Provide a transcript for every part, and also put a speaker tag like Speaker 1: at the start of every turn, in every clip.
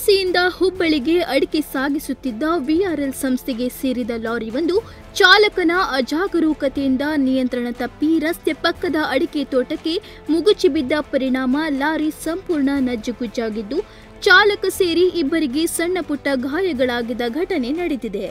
Speaker 1: ಶಿರಸಿಯಿಂದ ಹುಬ್ಬಳ್ಳಿಗೆ ಅಡಿಕೆ ಸಾಗಿಸುತ್ತಿದ್ದ ವಿಆರ್ಎಲ್ ಸಂಸ್ಥೆಗೆ ಸೇರಿದ ಲಾರಿಯೊಂದು ಚಾಲಕನ ಅಜಾಗರೂಕತೆಯಿಂದ ನಿಯಂತ್ರಣ ತಪ್ಪಿ ರಸ್ತೆ ಪಕ್ಕದ ಅಡಿಕೆ ತೋಟಕ್ಕೆ ಮುಗುಚಿ ಬಿದ್ದ ಪರಿಣಾಮ ಲಾರಿ ಸಂಪೂರ್ಣ ನಜ್ಜುಗುಜ್ಜಾಗಿದ್ದು, ಚಾಲಕ ಸೇರಿ ಇಬ್ಬರಿಗೆ ಸಣ್ಣ ಪುಟ್ಟ ಗಾಯಗಳಾಗಿದ್ದ ಘಟನೆ ನಡೆದಿದೆ.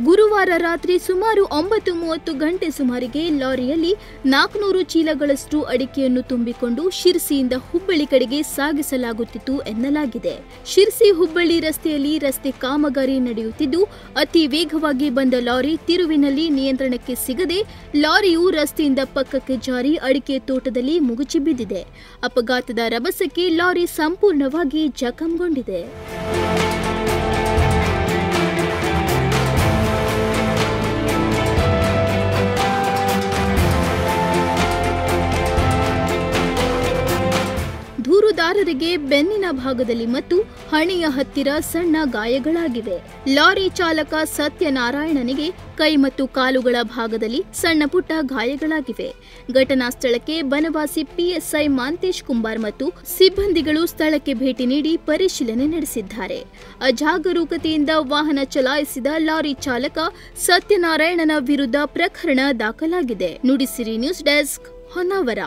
Speaker 1: ಗುರುವಾರ ರಾತ್ರಿ ಸುಮಾರು 9:30 ಗಂಟೆ ಸುಮಾರಿಗೆ ಲಾರಿಯಲ್ಲಿ 400 ಚೀಲಗಳಷ್ಟು ಅಡಿಕೆಯನ್ನು ತುಂಬಿಕೊಂಡು ಶಿರಸಿಯಿಂದ ಹುಬ್ಬಳ್ಳಿ ಕಡೆಗೆ ಸಾಗಿಸಲಾಗುತ್ತಿತ್ತು ಎನ್ನಲಾಗಿದೆ. ಶಿರಸಿ ಹುಬ್ಬಳ್ಳಿ ರಸ್ತೆಯಲ್ಲಿ ರಸ್ತೆ ಕಾಮಗಾರಿ ನಡೆಯುತ್ತಿದ್ದು, ಅತಿ ವೇಗವಾಗಿ ಬಂದ ಲಾರಿ ತಿರುವಿನಲ್ಲಿ ನಿಯಂತ್ರಣಕ್ಕೆ ಸಿಗದೆ ಲಾರಿಯು ರಸ್ತೆಯಿಂದ ಪಕ್ಕಕ್ಕೆ ಜಾರಿ ಅಡಿಕೆ ತೋಟದಲ್ಲಿ ಮುಗುಚಿ ಬಿದ್ದಿದೆ. ಅಪಘಾತದ ರಭಸಕ್ಕೆ ಲಾರಿ ಸಂಪೂರ್ಣವಾಗಿ ಜಖಂಗೊಂಡಿದೆ. ದೂರುದಾರರಿಗೆ ಬೆನ್ನಿನ ಭಾಗದಲ್ಲಿ ಮತ್ತು ಹಣೆಯ ಹತ್ತಿರ ಸಣ್ಣ ಗಾಯಗಳಾಗಿವೆ. ಲಾರಿ ಚಾಲಕ ಸತ್ಯನಾರಾಯಣನಿಗೆ ಕೈ ಮತ್ತು ಕಾಲುಗಳ ಭಾಗದಲ್ಲಿ ಸಣ್ಣ ಪುಟ್ಟ ಗಾಯಗಳಾಗಿವೆ. ಘಟನಾ ಸ್ಥಳಕ್ಕೆ ಬನವಾಸಿ ಪಿಎಸ್ಐ ಮಾಂತೇಶ್ ಕುಂಬಾರ್ ಮತ್ತು ಸಿಬ್ಬಂದಿಗಳು ಸ್ಥಳಕ್ಕೆ ಭೇಟಿ ನೀಡಿ ಪರಿಶೀಲನೆ ನಡೆಸಿದ್ದಾರೆ. ಅಜಾಗರೂಕತೆಯಿಂದ ವಾಹನ ಚಲಾಯಿಸಿದ ಲಾರಿ ಚಾಲಕ ಸತ್ಯನಾರಾಯಣನ ವಿರುದ್ಧ ಪ್ರಕರಣ ದಾಖಲಾಗಿದೆ. Nudisiri news desk, Honnavar.